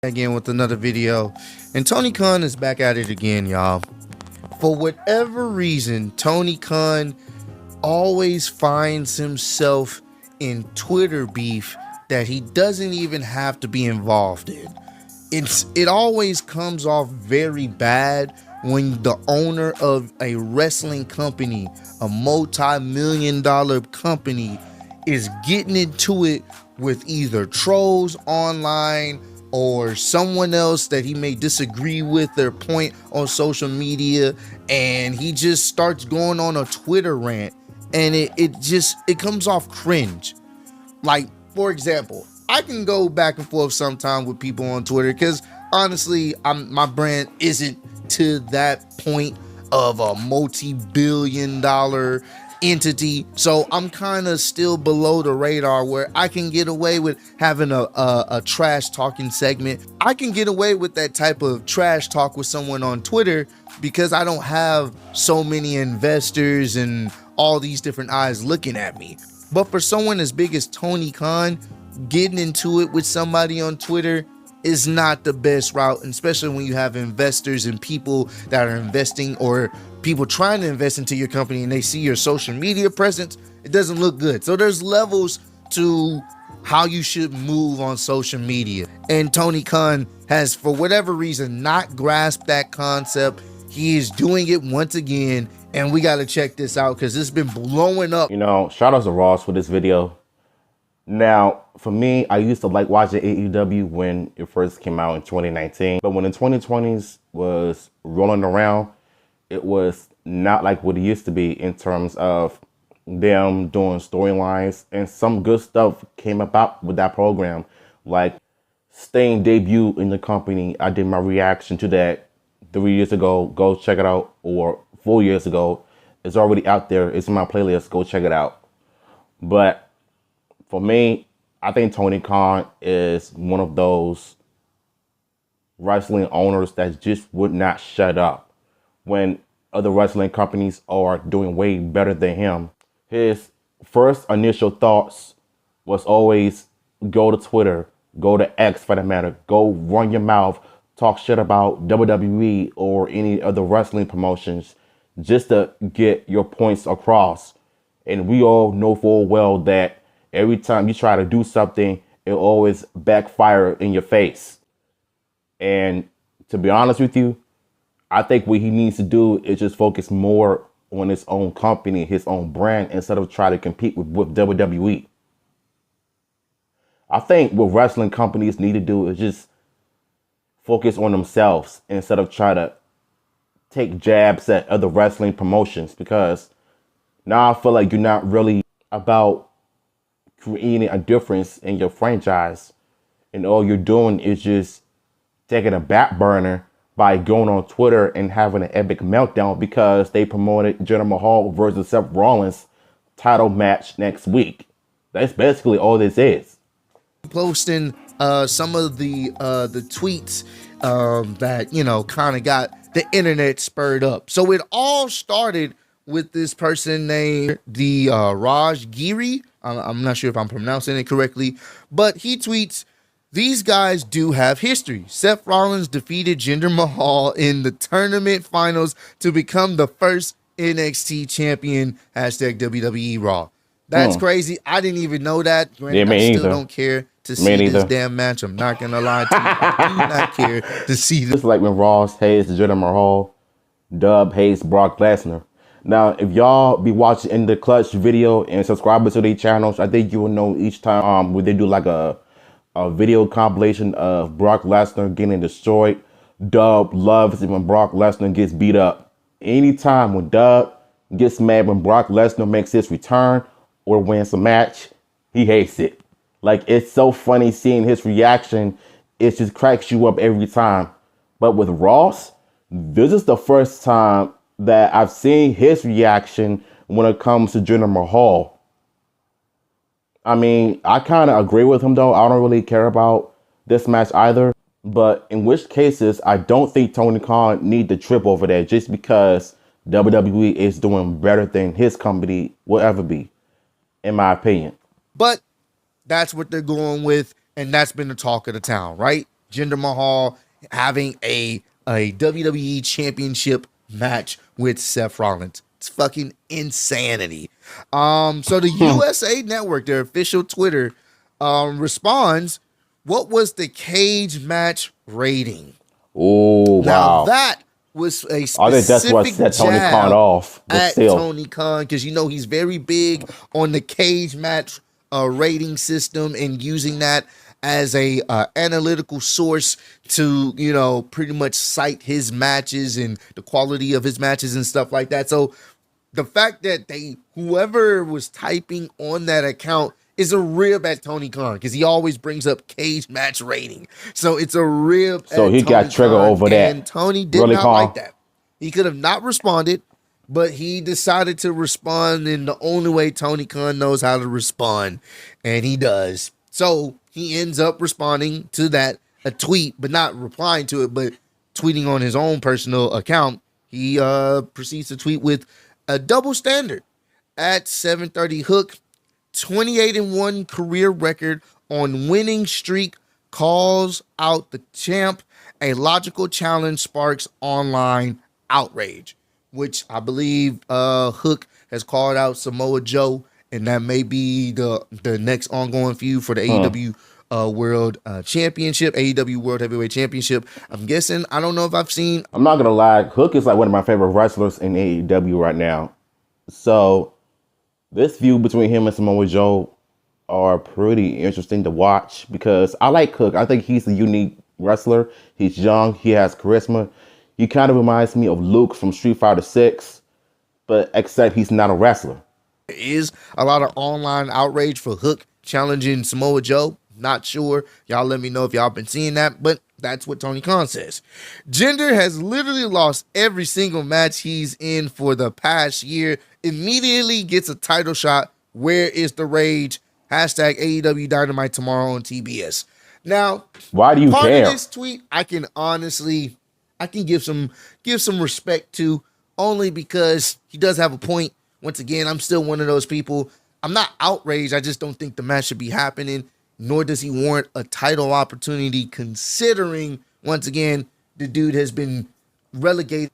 Again with another video, and Tony Khan is back at it again, y'all. For whatever reason, Tony Khan always finds himself in Twitter beef that he doesn't even have to be involved in. It always comes off very bad when the owner of a wrestling company, a multi-million-dollar company, is getting into it with either trolls online or someone else that he may disagree with their point on social media, and he just starts going on a Twitter rant, and it comes off cringe. Like, for example, I can go back and forth sometime with people on Twitter because honestly, my brand isn't to that point of a multi-billion-dollar entity, so I'm kind of still below the radar where I can get away with having a trash talking segment. I can get away with that type of trash talk with someone on Twitter because I don't have so many investors and all these different eyes looking at me. But for someone as big as Tony Khan, getting into it with somebody on Twitter is not the best route, and especially when you have investors and people that are investing or people trying to invest into your company and they see your social media presence, it doesn't look good. So there's levels to how you should move on social media. And Tony Khan has, for whatever reason, not grasped that concept. He is doing it once again, and we got to check this out because it's been blowing up. You know, shout out to Ross for this video. Now, for me, I used to like watching AEW when it first came out in 2019. But when the 2020s was rolling around, it was not like what it used to be in terms of them doing storylines. And some good stuff came about with that program. Like Sting debut in the company, I did my reaction to that 3 years ago. Go check it out. Or 4 years ago. It's already out there. It's in my playlist. Go check it out. But for me, I think Tony Khan is one of those wrestling owners that just would not shut up when other wrestling companies are doing way better than him. His first initial thoughts was always go to Twitter, go to X for that matter, go run your mouth, talk shit about WWE or any other wrestling promotions just to get your points across. And we all know full well that every time you try to do something, it always backfire in your face. And to be honest with you, I think what he needs to do is just focus more on his own company, his own brand, instead of trying to compete with WWE. I think what wrestling companies need to do is just focus on themselves instead of try to take jabs at other wrestling promotions, because now I feel like you're not really about creating a difference in your franchise, and all you're doing is just taking a back burner by going on Twitter and having an epic meltdown because they promoted Jinder Mahal versus Seth Rollins title match next week. That's basically all this is. Posting some of the tweets that, you know, kind of got the internet spurred up. So it all started with this person named the Raj Giri. I'm not sure if I'm pronouncing it correctly, but he tweets, "These guys do have history. Seth Rollins defeated Jinder Mahal in the tournament finals to become the first NXT champion. Hashtag WWE Raw." That's crazy. I didn't even know that. Yeah, me I still either. don't care to see this damn match. I'm not gonna lie to you. I do not care to see this. Just like when Ross hates Jinder Mahal, Dub hates Brock Lesnar. Now, if y'all be watching In the Clutch video and subscribing to their channels, I think you will know each time when they do like a video compilation of Brock Lesnar getting destroyed, Dub loves it when Brock Lesnar gets beat up. Anytime when Dub gets mad when Brock Lesnar makes his return or wins a match, he hates it. Like, it's so funny seeing his reaction. It just cracks you up every time. But with Ross, this is the first time that I've seen his reaction when it comes to Jinder Mahal. I mean, I kind of agree with him though. I don't really care about this match either. But in which cases, I don't think Tony Khan need to trip over that just because WWE is doing better than his company will ever be, in my opinion. But that's what they're going with, and that's been the talk of the town, right? Jinder Mahal having a WWE championship match with Seth Rollins. It's fucking insanity. So the USA Network, their official Twitter, responds, what was the cage match rating? Oh, Now wow. that was a I think that's what specific set Tony jab Khan off. But at still, Tony Khan, because you know he's very big on the cage match rating system and using that as a analytical source to, you know, pretty much cite his matches and the quality of his matches and stuff like that. So the fact that whoever was typing on that account is a rib at Tony Khan, because he always brings up cage match rating. So it's a rib so at he Tony got triggered Khan, over that. and Tony did Really, not Khan? like that. He could have not responded, but he decided to respond in the only way Tony Khan knows how to respond, and he does. So he ends up responding to that, a tweet, but not replying to it, but tweeting on his own personal account. He proceeds to tweet with a double standard at 730 Hook, 28-1 career record on winning streak, calls out the champ. A logical challenge sparks online outrage, which I believe Hook has called out Samoa Joe, and that may be the next ongoing feud for the AEW World Championship, AEW World Heavyweight Championship. I'm guessing, I don't know if I've seen. I'm not gonna lie, Hook is like one of my favorite wrestlers in AEW right now. So this feud between him and Samoa Joe are pretty interesting to watch, because I like Hook. I think he's a unique wrestler. He's young, he has charisma. He kind of reminds me of Luke from Street Fighter 6, but except he's not a wrestler. There is a lot of online outrage for Hook challenging Samoa Joe. Not sure. Y'all let me know if y'all been seeing that, but that's what Tony Khan says. Jinder has literally lost every single match he's in for the past year. Immediately gets a title shot. Where is the rage? Hashtag AEW Dynamite tomorrow on TBS. Now, Why do you part care? of this tweet, I can give some respect to, only because he does have a point. Once again, I'm still one of those people. I'm not outraged. I just don't think the match should be happening, nor does he warrant a title opportunity, considering, once again, the dude has been relegated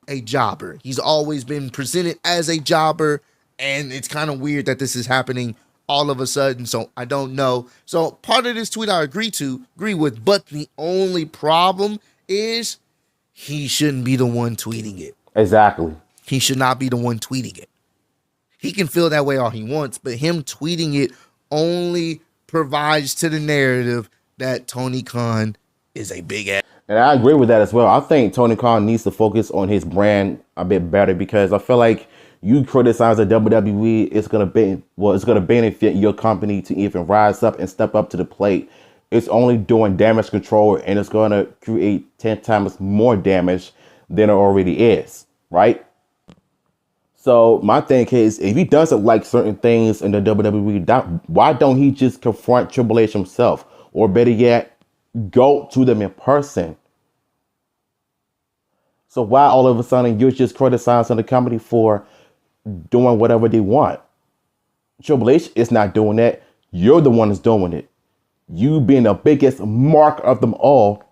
a jobber. He's always been presented as a jobber, and it's kind of weird that this is happening all of a sudden. So I don't know. So part of this tweet I agree with, but the only problem is he shouldn't be the one tweeting it. Exactly. He should not be the one tweeting it. He can feel that way all he wants, but him tweeting it only provides to the narrative that Tony Khan is a big ass. And I agree with that as well. I think Tony Khan needs to focus on his brand a bit better, because I feel like you criticize the WWE, it's gonna benefit your company to even rise up and step up to the plate. It's only doing damage control, and it's gonna create 10 times more damage than it already is, right? So my thing is, if he doesn't like certain things in the WWE, why don't he just confront Triple H himself? Or better yet, go to them in person. So why all of a sudden you're just criticizing the company for doing whatever they want? Triple H is not doing that. You're the one that's doing it. You being the biggest mark of them all.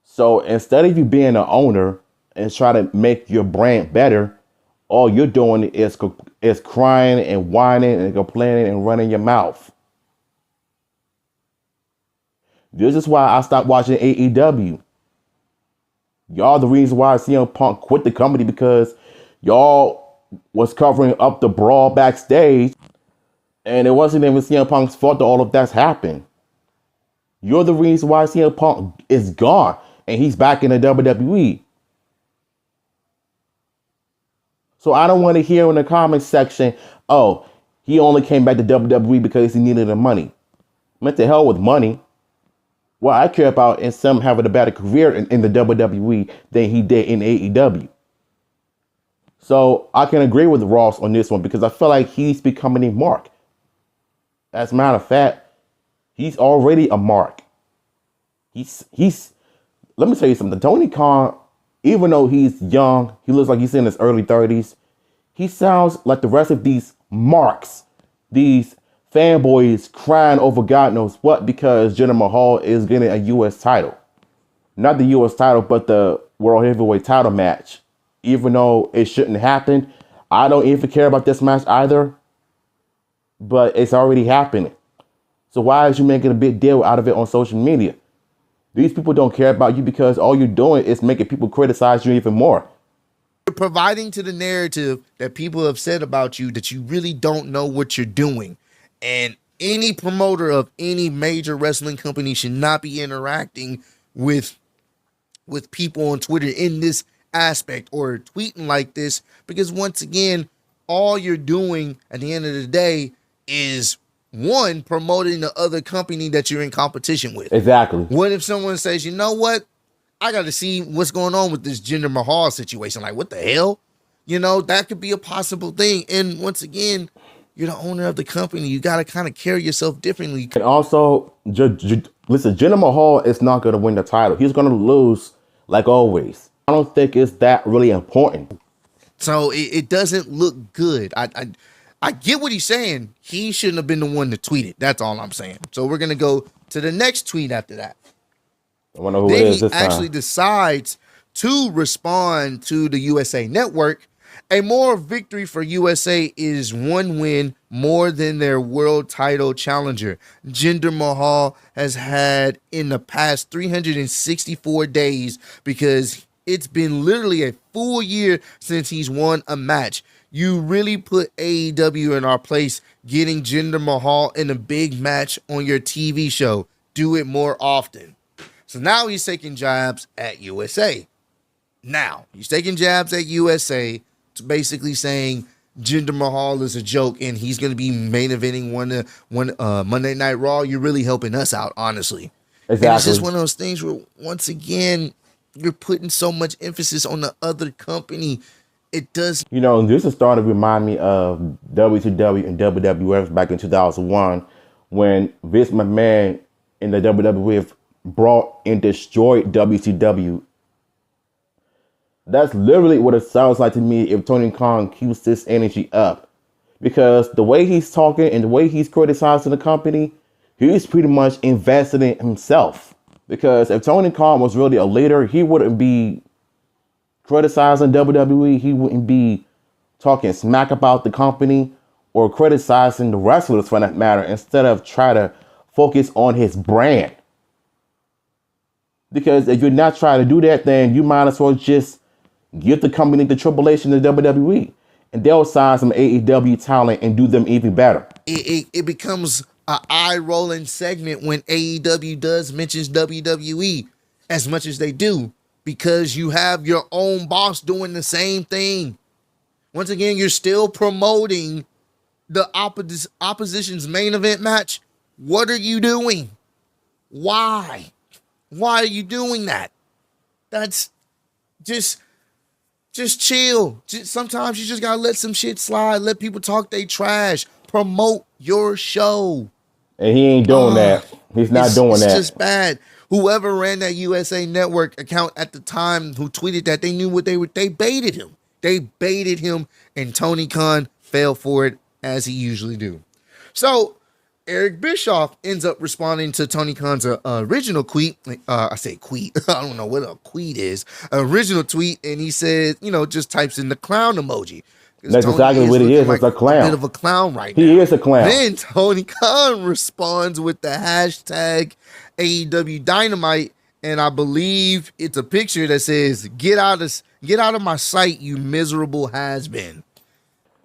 So instead of you being the owner and try to make your brand better, all you're doing is crying and whining and complaining and running your mouth. This is why I stopped watching AEW. Y'all the reason why CM Punk quit the company, because y'all was covering up the brawl backstage, and it wasn't even CM Punk's fault that all of that's happened. You're the reason why CM Punk is gone and he's back in the WWE. So I don't want to hear in the comments section, oh, he only came back to WWE because he needed the money. Meant to hell with money. What I care about is him having a better career in the WWE than he did in AEW. So I can agree with Ross on this one, because I feel like he's becoming a mark. As a matter of fact, he's already a mark. Let me tell you something. Tony Khan, even though he's young, he looks like he's in his early 30s. He sounds like the rest of these marks, these fanboys crying over God knows what because Jinder Mahal is getting a U.S. title. not the U.S. title, but the World Heavyweight title match. Even though it shouldn't happen, I don't even care about this match either, but it's already happening. So why is you making a big deal out of it on social media? These people don't care about you because all you're doing is making people criticize you even more. You're providing to the narrative that people have said about you that you really don't know what you're doing. And any promoter of any major wrestling company should not be interacting with people on Twitter in this aspect or tweeting like this, because once again, all you're doing at the end of the day is one, promoting the other company that you're in competition with. Exactly. What if someone says, you know what? I got to see what's going on with this Jinder Mahal situation. Like, what the hell? You know, that could be a possible thing. And once again, you're the owner of the company. You got to kind of carry yourself differently. And also, listen, Jinder Mahal is not going to win the title. He's going to lose like always. I don't think it's that really important. So it doesn't look good. I get what he's saying. He shouldn't have been the one to tweet it. That's all I'm saying. So we're going to go to the next tweet after that. I wonder who then it is this he actually time. decides to respond to the USA Network. A moral victory for USA is one win more than their world title challenger Jinder Mahal has had in the past 364 days, because it's been literally a full year since he's won a match. You really put AEW in our place, getting Jinder Mahal in a big match on your TV show. Do it more often. So now he's taking jabs at USA. Now, he's taking jabs at USA, to basically saying Jinder Mahal is a joke and he's going to be main eventing one Monday Night Raw. You're really helping us out, honestly. Exactly. And it's just one of those things where, once again, you're putting so much emphasis on the other company. It does. You know, this is starting to remind me of WCW and WWF back in 2001 when Vince McMahon in the WWF brought and destroyed WCW. That's literally what it sounds like to me if Tony Khan keeps this energy up. Because the way he's talking and the way he's criticizing the company, he's pretty much invested in himself. Because if Tony Khan was really a leader, he wouldn't be criticizing WWE. He wouldn't be talking smack about the company or criticizing the wrestlers for that matter, instead of trying to focus on his brand. Because if you're not trying to do that, then you might as well just give the company the Triple H and the WWE, and they'll sign some AEW talent and do them even better. It becomes an eye-rolling segment when AEW does mentions WWE as much as they do, because you have your own boss doing the same thing. Once again, you're still promoting the opposition's main event match. What are you doing? Why? Why are you doing that? That's just chill. Sometimes you just gotta let some shit slide. Let people talk they trash. Promote your show. And he ain't doing that. He's not doing that. It's just bad. Whoever ran that USA Network account at the time who tweeted that, they knew what they were. They baited him. They baited him, and Tony Khan fell for it, as he usually do. So Eric Bischoff ends up responding to Tony Khan's original tweet. I say tweet. I don't know what a tweet is. Original tweet, and he said, just types in the clown emoji. That's Tony exactly what he is. Like it's a clown. A bit of a clown right now. He is a clown. Then Tony Khan responds with the hashtag AEW Dynamite, and I believe it's a picture that says, "Get out of my sight, you miserable has-been."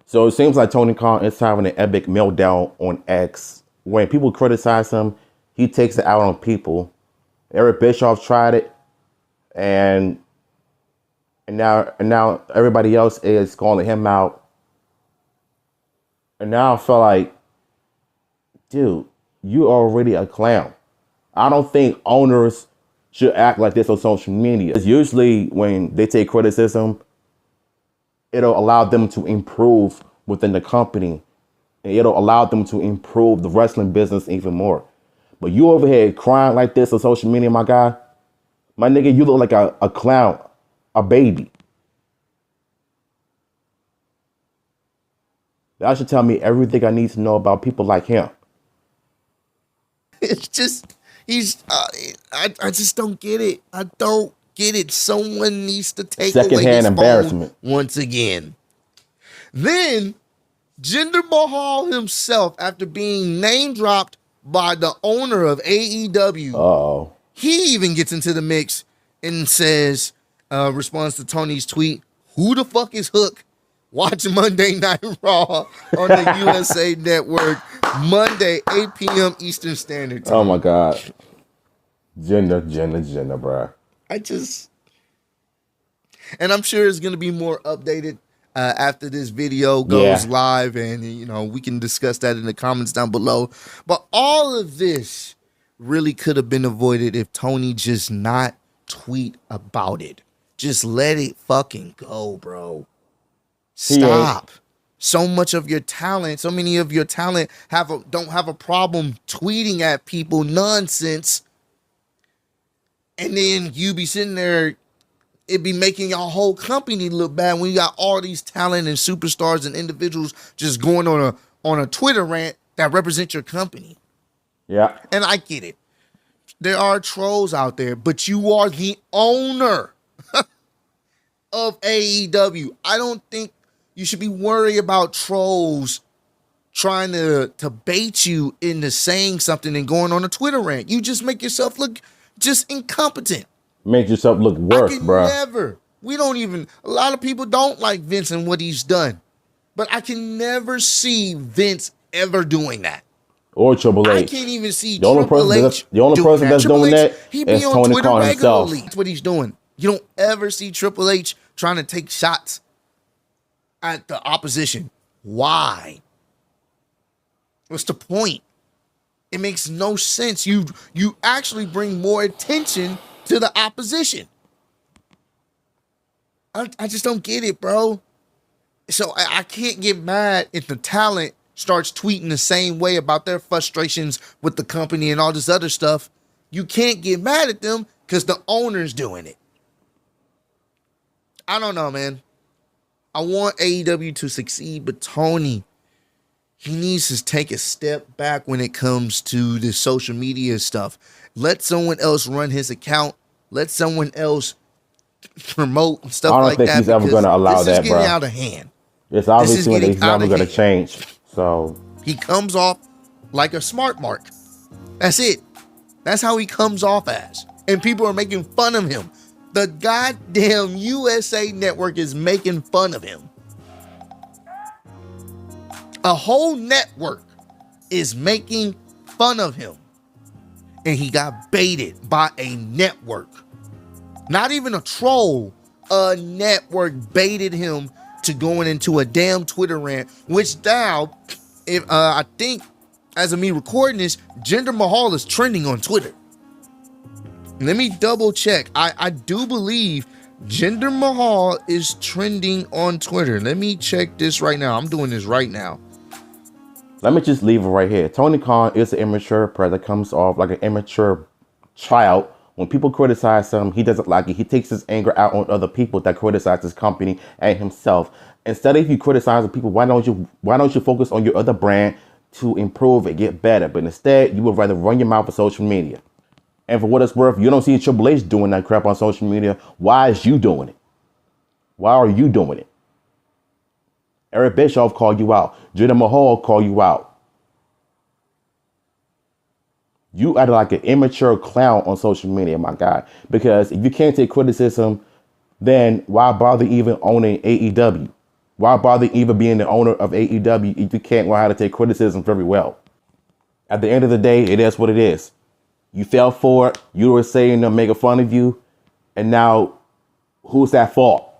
So it seems like Tony Khan is having an epic meltdown on X. When people criticize him, he takes it out on people. Eric Bischoff tried it, and now everybody else is calling him out. And now I feel like, dude, you are already a clown. I don't think owners should act like this on social media. It's usually when they take criticism, it'll allow them to improve within the company. And it'll allow them to improve the wrestling business even more. But you over here crying like this on social media, my guy, my nigga, you look like a clown, a baby. That should tell me everything I need to know about people like him. It's just, He's I just don't get it. I don't get it. Someone needs to take away Secondhand his embarrassment. phone once again. Then Jinder Mahal himself, after being name dropped by the owner of AEW, Uh-oh. he even gets into the mix and says, responds to Tony's tweet, "Who the fuck is Hook? Watch Monday Night Raw on the USA Network, Monday, 8 p.m. Eastern Standard Time." Oh my God. Jinder, bro. And I'm sure it's going to be more updated after this video goes live, and you know, we can discuss that in the comments down below. But all of this really could have been avoided if Tony just not tweet about it. Just let it fucking go, bro. Stop. So many of your talent don't have a problem tweeting at people nonsense, and then you be sitting there, it be making your whole company look bad when you got all these talent and superstars and individuals just going on a Twitter rant that represent your company. Yeah. And I get it. There are trolls out there, but you are the owner of AEW. I don't think you should be worried about trolls trying to bait you into saying something and going on a Twitter rant. You just make yourself look just incompetent. Make yourself look worse, bro. A lot of people don't like Vince and what he's done. But I can never see Vince ever doing that. Or Triple H. I can't even see the only Triple H. The only person that's doing that is Tony Khan himself. That's what he's doing. You don't ever see Triple H trying to take shots at the opposition. Why? What's the point? It makes no sense. You actually bring more attention to the opposition. I just don't get it, bro. So I can't get mad if the talent starts tweeting the same way about their frustrations with the company and all this other stuff. You can't get mad at them because the owner's doing it. I don't know, man. I want AEW to succeed, but Tony, he needs to take a step back when it comes to the social media stuff. Let someone else run his account. Let someone else promote and stuff like that. I don't think he's ever going to allow that, bro. This is getting out of hand. It's obviously that he's never going to change. So he comes off like a smart mark. That's it. That's how he comes off as. And people are making fun of him. The goddamn USA Network is making fun of him. A whole network is making fun of him. And he got baited by a network. Not even a troll. A network baited him to going into a damn Twitter rant, which now, if I think, as of me recording this, Jinder Mahal is trending on Twitter. Let me double check. I do believe Jinder Mahal is trending on Twitter. Let me check this right now. I'm doing this right now. Let me just leave it right here. Tony Khan is an immature person that comes off like an immature child. When people criticize him, he doesn't like it. He takes his anger out on other people that criticize his company and himself. Instead of you criticizing people, why don't you focus on your other brand to improve and get better? But instead, you would rather run your mouth on social media. And for what it's worth, you don't see Triple H doing that crap on social media. Why is you doing it? Why are you doing it? Eric Bischoff called you out. Jinder Mahal called you out. You act like an immature clown on social media, my guy. Because if you can't take criticism, then why bother even owning AEW? Why bother even being the owner of AEW if you can't learn how to take criticism very well? At the end of the day, it is what it is. You fell for it. You were saying they're making fun of you. And now, who's at fault?